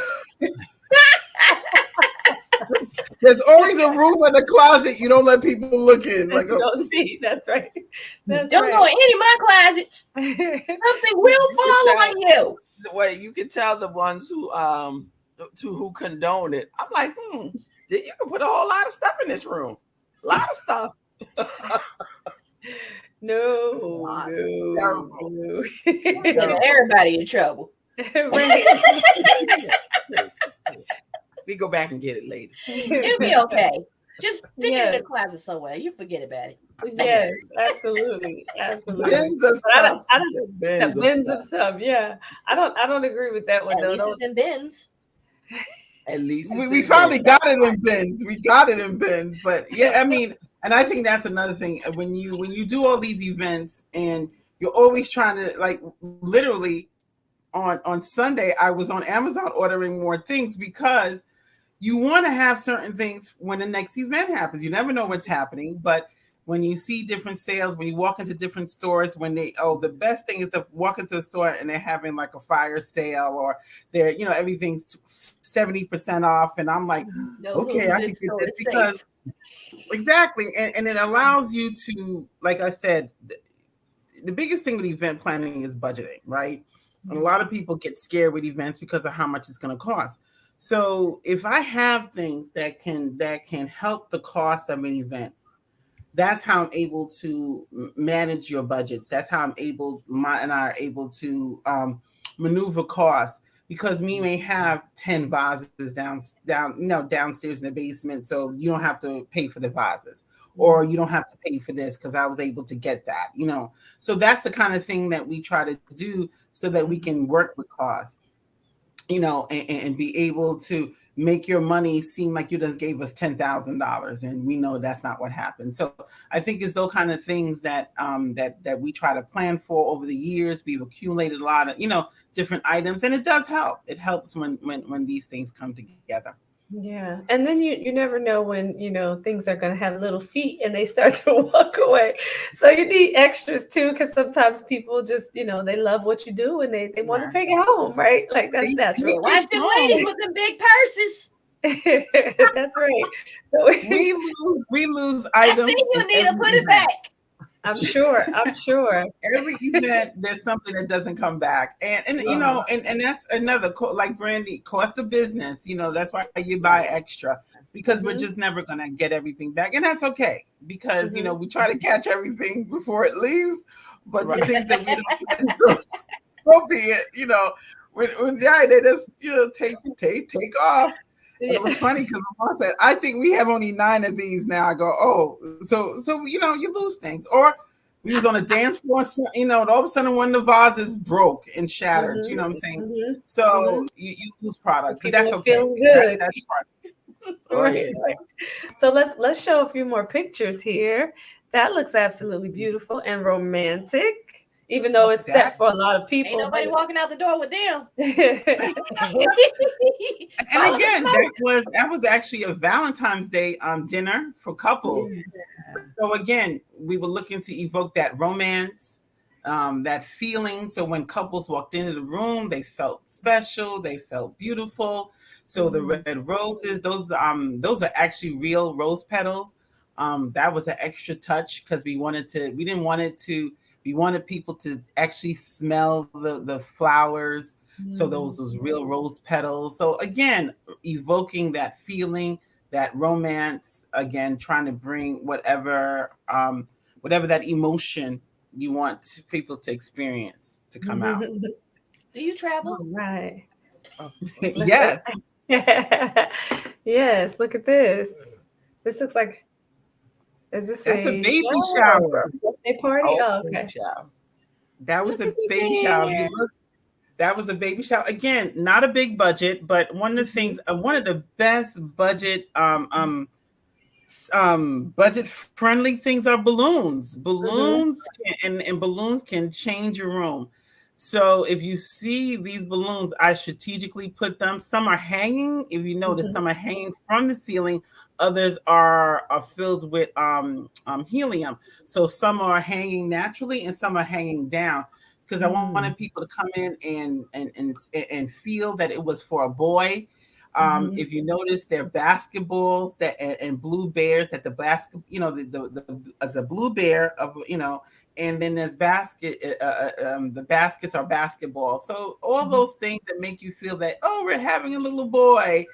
There's always a room in the closet you don't let people look in. That Like, you oh, don't see. That's right. That's Don't go right. in any of my closet. Something will You can fall tell on you. the way you can tell the ones who condone it. I'm like, you can put a whole lot of stuff in this room. A lot of stuff. No, Lots. no, terrible. no. It's Getting terrible. everybody in trouble. Right. We go back and get it later. It'll be okay. Just stick it in Yes. the closet somewhere. You forget about it. Yes, absolutely, absolutely. Bins of But stuff. I don't Bins of bins stuff. of stuff. Yeah, I don't agree with that one At though. least it's in bins. At least it's We in finally bins. got it in bins. We got it in bins. But yeah, I mean, and I think that's another thing. When you do all these events and you're always trying to, like, literally on Sunday, I was on Amazon ordering more things because you want to have certain things when the next event happens. You never know what's happening, but when you see different sales, when you walk into different stores, the best thing is to walk into a store and they're having like a fire sale, or they're, everything's 70% off. And I'm like, Know okay, who's I in can get store this is because safe. exactly. And it allows you to, like I said, the biggest thing with event planning is budgeting, right? And a lot of people get scared with events because of how much it's going to cost. So if I have things that can help the cost of an event, that's how I'm able to manage your budgets. That's how my and I are able to maneuver costs, because me may have 10 vases downstairs in the basement, so you don't have to pay for the vases, or you don't have to pay for this because I was able to get that. So that's the kind of thing that we try to do so that we can work with costs, and be able to make your money seem like you just gave us $10,000, and we know that's not what happened. So I think it's those kind of things that that we try to plan for over the years. We've accumulated a lot of different items, and it does help. It helps when these things come together. Yeah, and then you never know when things are going to have little feet and they start to walk away. So you need extras too, because sometimes people just they love what you do and they want to Right. take it home, right? Like that's They natural. take Watch it them ladies home. with them big purses. That's right. So We lose I see items you, in Anita. every Put it event. back. I'm sure. I'm sure. Every event there's something that doesn't come back, and Uh-huh. and that's another like Brandy, cost of business. That's why you buy extra, because we're Mhm. just never gonna get everything back, and that's okay, because Mhm. we try to catch everything before it leaves, but the Right. things that we don't catch, so be it. When they just take off. And it Yeah. was funny because my mom said, "I think we have only 9 of these now." I go, "Oh, so you lose things." Or we was on a dance floor, and all of a sudden one of the vases broke and shattered. You Mhm. know what I'm saying? Mhm. So Mhm. you lose product, but People that's are okay. feeling good. That's part. Oh Right, yeah. right. So let's show a few more pictures here. That looks absolutely beautiful and romantic, even though it's set That for a lot of Ain't people. nobody walking out the door with them. and Follow the again, smoke. that was actually a Valentine's Day dinner for couples. Yeah. So again, we were looking to evoke that romance, that feeling. So when couples walked into the room, they felt special, they felt beautiful. So the Mhm. red roses, those are actually real rose petals. That was an extra touch because we didn't want it to. We wanted people to actually smell the flowers. So Mhm. those was real rose petals. So again, evoking that feeling, that romance, again trying to bring whatever that emotion you want people to experience to come out. Do you travel? All right. Of Let's course. Yes, Yes, look at this. This looks like, is this that's a a baby show or shower. a birthday party? Also, Oh, okay. child. That was Look a at the baby shower. If you bear. look, that was a baby shower. Again, not a big budget, but one of the Mhm. things, one of the best budget friendly things are balloons. Mhm. And balloons can change your room. So if you see these balloons, I strategically put them. Some are hanging. If you notice, Mhm. some are hanging from the ceiling. Others are filled with helium. So some are hanging naturally and some are hanging down. because I wanted people to come in and feel that it was for a boy. If you notice, they're basketballs that and blue bears that the basket, the as a blue bear of and then there's the baskets are basketball. So all those things that make you feel that we're having a little boy,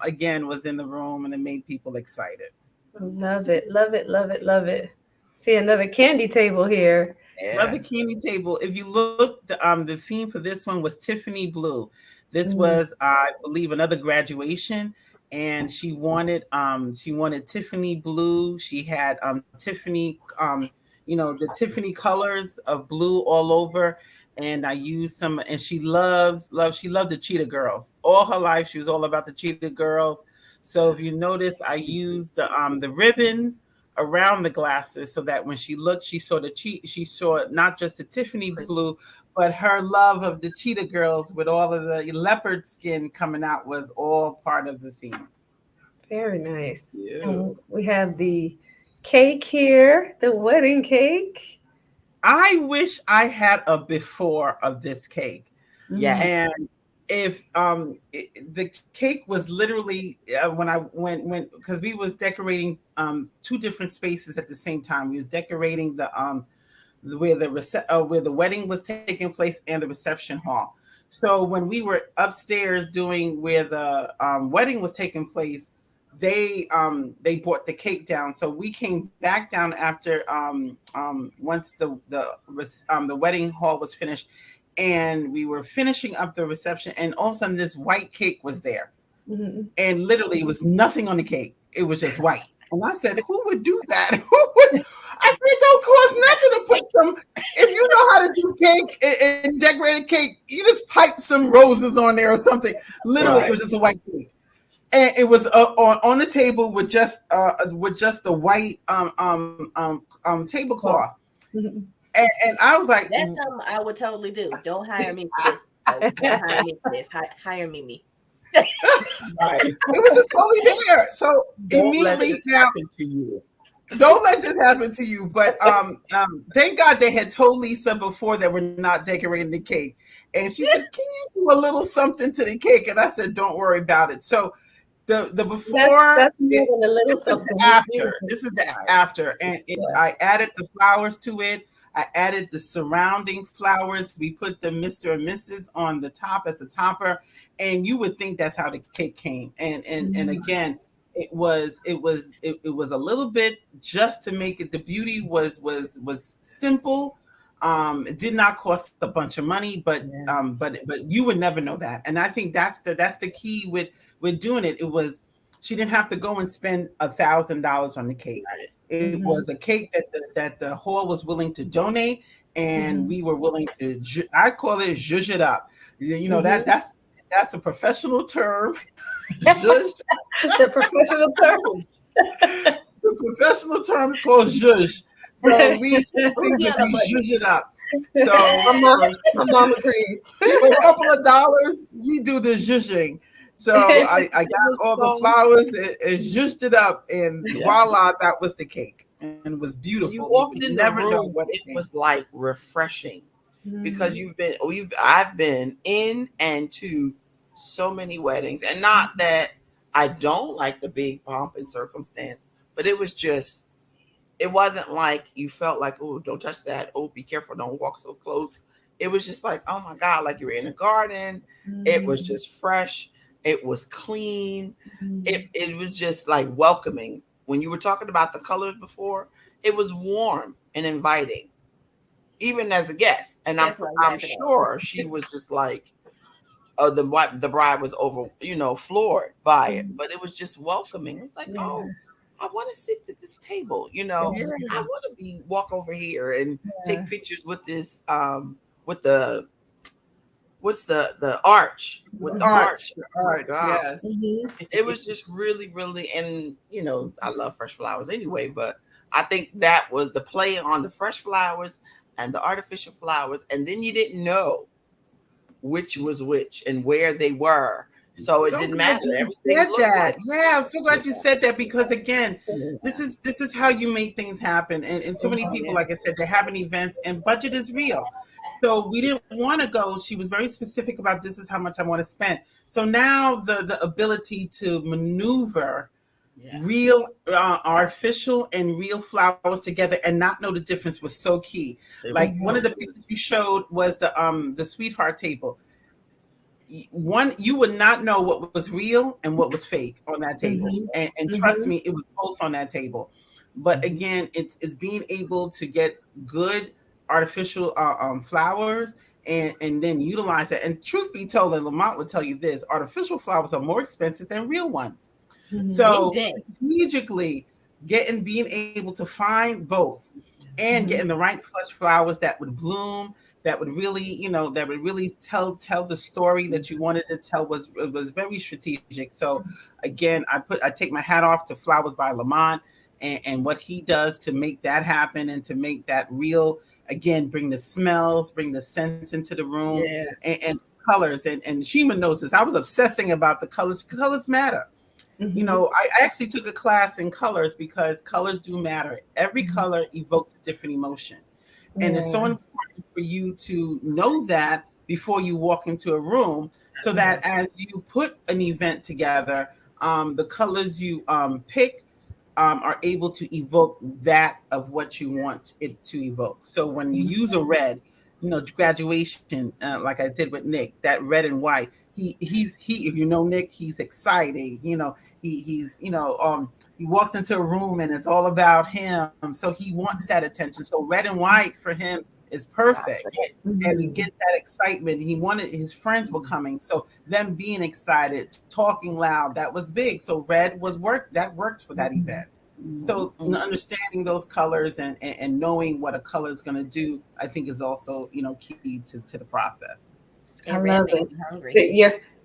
again was in the room and it made people excited. Love it, love it, love it, love it. See another candy table here. Another candy table. If you look, the theme for this one was Tiffany Blue. This was, I believe, another graduation, and she wanted Tiffany Blue. She had Tiffany, the Tiffany colors of blue all over. And I used some, and she loved the Cheetah Girls. All her life, she was all about the Cheetah Girls. So if you notice, I used the ribbons around the glasses so that when she looked, she saw not just the Tiffany blue, but her love of the Cheetah Girls with all of the leopard skin coming out was all part of the theme. Very nice. Yeah. And we have the cake here, the wedding cake. I wish I had a before of this cake. Yeah. And if the cake was literally when I went because we was decorating two different spaces at the same time. We was decorating the where the wedding was taking place and the reception hall. So when we were upstairs doing where the wedding was taking place, they brought the cake down. So we came back down after once the wedding hall was finished. And we were finishing up the reception, and all of a sudden this white cake was there. And literally it was nothing on the cake. It was just white. And I said, who would do that? I said, it don't cost nothing to put some, if you know how to do cake and decorated cake, you just pipe some roses on there or something. Literally, right. It was just a white cake. And it was on the table with just the white tablecloth. And I was like, that's something I would totally do. Don't hire me for this. Don't hire me for this. Hire me. Right. It was just totally there. So immediately now, don't let this happen to you. But thank God they had told Lisa before that we're not decorating the cake. And she said, can you do a little something to the cake? And I said, don't worry about it. So the before that's more than a little something. After. This is the after. And I added the flowers to it. I added the surrounding flowers. We put the Mr. and Mrs. on the top as a topper, and you would think that's how the cake came. And again, it was a little bit just to make it. The beauty was simple. It did not cost a bunch of money, but you would never know that. And I think that's the key with doing it. It was she didn't have to go and spend $1,000 on the cake. It was a cake that the hall was willing to donate, and we were willing to. I call it zhuzh it up. That's a professional term. The professional term. The professional term is called zhuzh. So we take things and we zhuzh it up. So my mom agrees. For a couple of dollars, we do the zhuzhing. So I got all the flowers and zhuzhed it up, and voila, that was the cake, and it was beautiful. You walked in the room, it was like refreshing because I've been in and to so many weddings, and not that I don't like the big pomp and circumstance, but it wasn't like you felt like, oh, don't touch that, oh, be careful, don't walk so close. It was just like, oh my God, like you were in a garden. It was just fresh. It was clean. It was just like welcoming. When you were talking about the colors before, it was warm and inviting, even as a guest. And I'm sure she was just like, the bride was floored by it, but it was just welcoming. It's like, oh, I want to sit at this table. I want to walk over here and take pictures with this, with the. What's the arch? With the arch. Yes. It was just really, really, and I love fresh flowers anyway, but I think that was the play on the fresh flowers and the artificial flowers, and then you didn't know which was which and where they were. So it didn't matter. You said that. Yeah, I'm so glad you said that, because again, this is how you make things happen. And so many people, like I said, they're having events, and budget is real. So we didn't want to go. She was very specific about this is how much I want to spend. So now the ability to maneuver Yeah. real artificial and real flowers together and not know the difference was so key. It Like was one so of the good. pictures you showed was the sweetheart table. One, you would not know what was real and what was fake on that table, Mhm. and trust Mhm. me, it was both on that table. But Mhm. again, it's being able to get good artificial flowers and then utilize it. And truth be told, and Lamont would tell you this: artificial flowers are more expensive than real ones. Mhm. So Indeed. strategically being able to find both and getting Mhm. the right fresh flowers that would bloom, that would really, that would really tell the story that you wanted to tell was very strategic. So again, I take my hat off to Flowers by Lamont and what he does to make that happen and to make that real, again, bring the smells, bring the scents into the room Yeah. and colors. And Shima knows this. I was obsessing about the colors. Colors matter. Mhm. I actually took a class in colors because colors do matter. Every Mhm. color evokes a different emotion. And it's so Yeah. important for you to know that before you walk into a room so That's that right. as you put an event together, the colors you pick are able to evoke that of what you want it to evoke. So when you use a red, graduation, like I did with Nick, that red and white. He. If you know Nick, he's excited. He walks into a room and it's all about him. So he wants that attention. So red and white for him is perfect. That's it. And he Mhm. gets that excitement. He wanted his friends were coming, so them being excited, talking loud, that was big. So red was work that worked for that event. Mhm. So Mhm. understanding those colors and knowing what a color is going to do, I think is also key to the process. I And red love makes it. me hungry.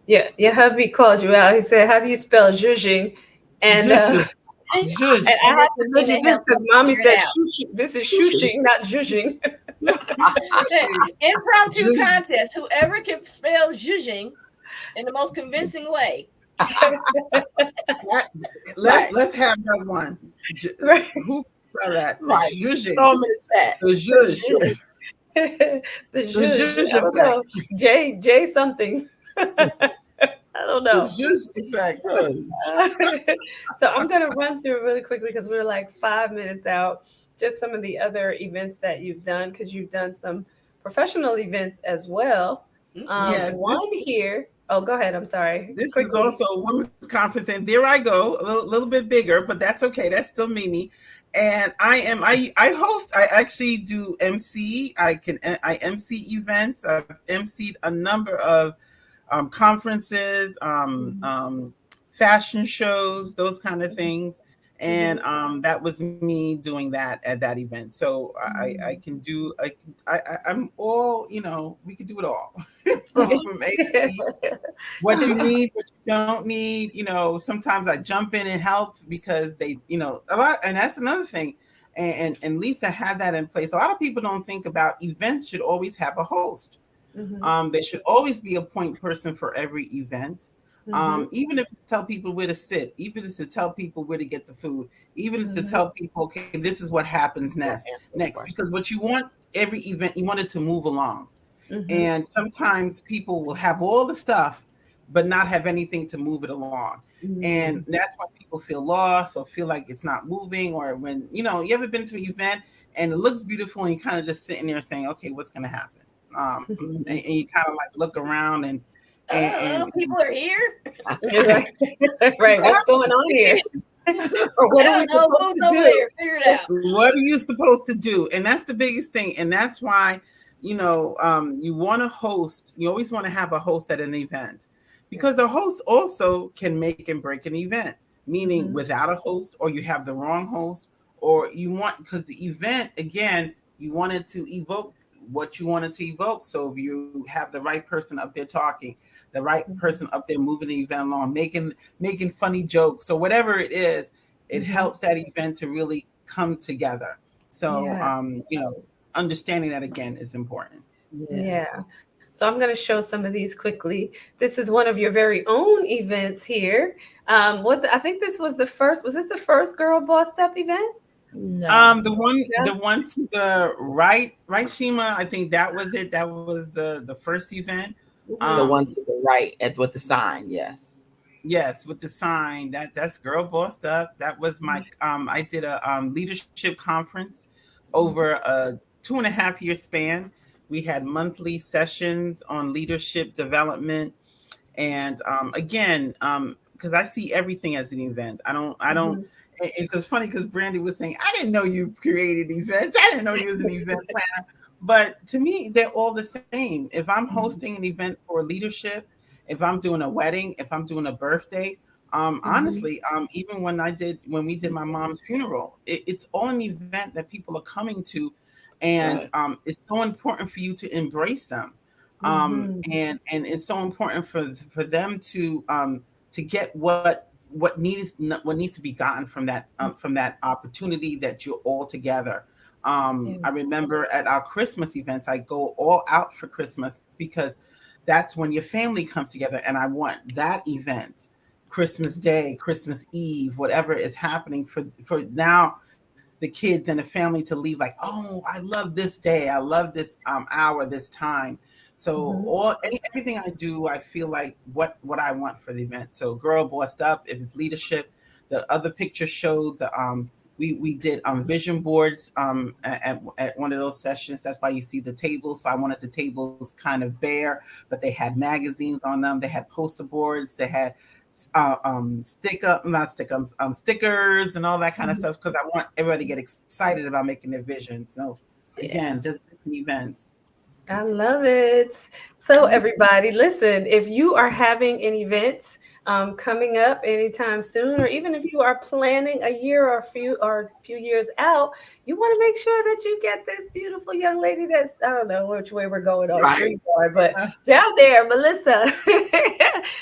So your hubby called you out. He said, "How do you spell zhuzhing?" And Zhush, and zhush, I And have this to is look going at to this help because us mommy figure it said out. shushing. This is Shoo-shoo. shushing, not zhuzhing. Impromptu zhush. contest. Whoever can spell zhuzhing in the most convincing way. That, let's Right. let's have that one. Right. Who spell that? Right. Zhuzhing. Throw them in the chat. The The zhush. zhuzh. The The zhuzh. zhush I don't effect. know. J something. I don't The know. zhush effect. So I'm going to run through really quickly because we're like 5 minutes out. Just some of the other events that you've done because you've done some professional events as well. Mm-mm. Yes, One here. Oh, go ahead. I'm sorry. this is Quickly. also a women's conference, and there I go, a little bit bigger, but that's okay. That's still Mimi, and I host. I actually do MC. I MC events. I've MC'd a number of conferences, Mhm. fashion shows, those kind of things. And Mhm. that was me doing that at that event. So I Mhm. can do I'm all we can do it all from A to Z. What you need, what you don't need. Sometimes I jump in and help because they a lot, and that's another thing. And Lisa had that in place. A lot of people don't think about events should always have a host. Mhm. There should always be a point person for every event. Mhm. Even if it's to tell people where to sit, even if it's to tell people where to get the food, even if it's to Mhm. tell people, okay, this is what happens Don't next. answer the Next, question. because what you want every event, you want it to move along. Mhm. And sometimes people will have all the stuff, but not have anything to move it along. And Mhm. that's why people feel lost or feel like it's not moving. Or when, you ever been to an event and it looks beautiful and you kind of just sitting there saying, okay, what's going to happen? And you kind of like look around and People are here. Right. Right. What's going on here? Or I what are we don't know supposed who's to over do? there. Figure it out. what are you supposed to do? And that's the biggest thing. And that's why, you want to host, you always want to have a host at an event because a host also can make and break an event, meaning Mhm. without a host, or you have the wrong host, or you want, because the event, again, you wanted to evoke what you wanted to evoke. So if you have the right person up there talking, the right person Mhm. up there moving the event along, making funny jokes, so whatever it is, it Mhm. helps that event to really come together. So, Yeah. understanding that again is important. Yeah. Yeah. So I'm going to show some of these quickly. This is one of your very own events here. I think this was the first. Was this the first Girl Boss Step event? No. The No. one to the right, Shima. I think that was it. That was the first event. The Mm-hmm. one to the right at with the sign. Yes. Yes, with the sign. That's girl bossed up. That was my I did a leadership conference over a 2.5 year span. We had monthly sessions on leadership development. And again, because I see everything as an event. I don't. Mm-hmm. It was funny because Brandy was saying, "I didn't know you created events. I didn't know you was an event planner." But to me, they're all the same. If I'm hosting an event for leadership, if I'm doing a wedding, if I'm doing a birthday, Mm-hmm. honestly, even when we did my mom's funeral, it's all an event that people are coming to, That's and right. it's so important for you to embrace them, Mm-hmm. and it's so important for them to get what needs to be gotten from that opportunity that you're all together. Yeah. I remember at our Christmas events, I go all out for Christmas because that's when your family comes together, and I want that event, Christmas Day, Christmas Eve, whatever is happening for now, the kids and the family to leave like, oh, I love this day, I love this hour, this time. So Mm-hmm. everything I do, I feel like what I want for the event. So girl bossed up, if it's leadership. The other picture showed the we did vision boards at one of those sessions. That's why you see the tables. So I wanted the tables kind of bare, but they had magazines on them. They had poster boards. They had not stick stickers and all that kind of Mm-hmm. stuff because I want everybody to get excited about making their vision. So again, Yeah. just different events. I love it. So, everybody, listen, if you are having an event coming up anytime soon, or even if you are planning a year or a few years out, you want to make sure that you get this beautiful young lady that's, I don't know which way we're going on Right. StreetCard, but down there, Melissa.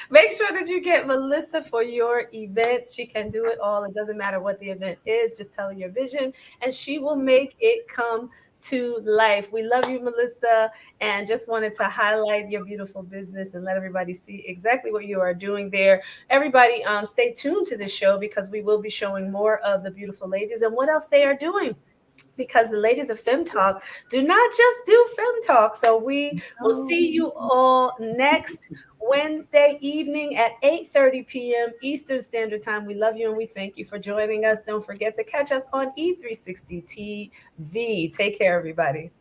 Make sure that you get Melissa for your events. She can do it all. It doesn't matter what the event is, just tell her your vision, and she will make it come to life. We love you, Melissa, and just wanted to highlight your beautiful business and let everybody see exactly what you are doing there. Everybody, stay tuned to this show because we will be showing more of the beautiful ladies and what else they are doing, because the ladies of Fem Talk do not just do Fem Talk. So we will see you all next Wednesday evening at 8:30 p.m. Eastern Standard Time. We love you and we thank you for joining us. Don't forget to catch us on E360 TV. Take care, everybody.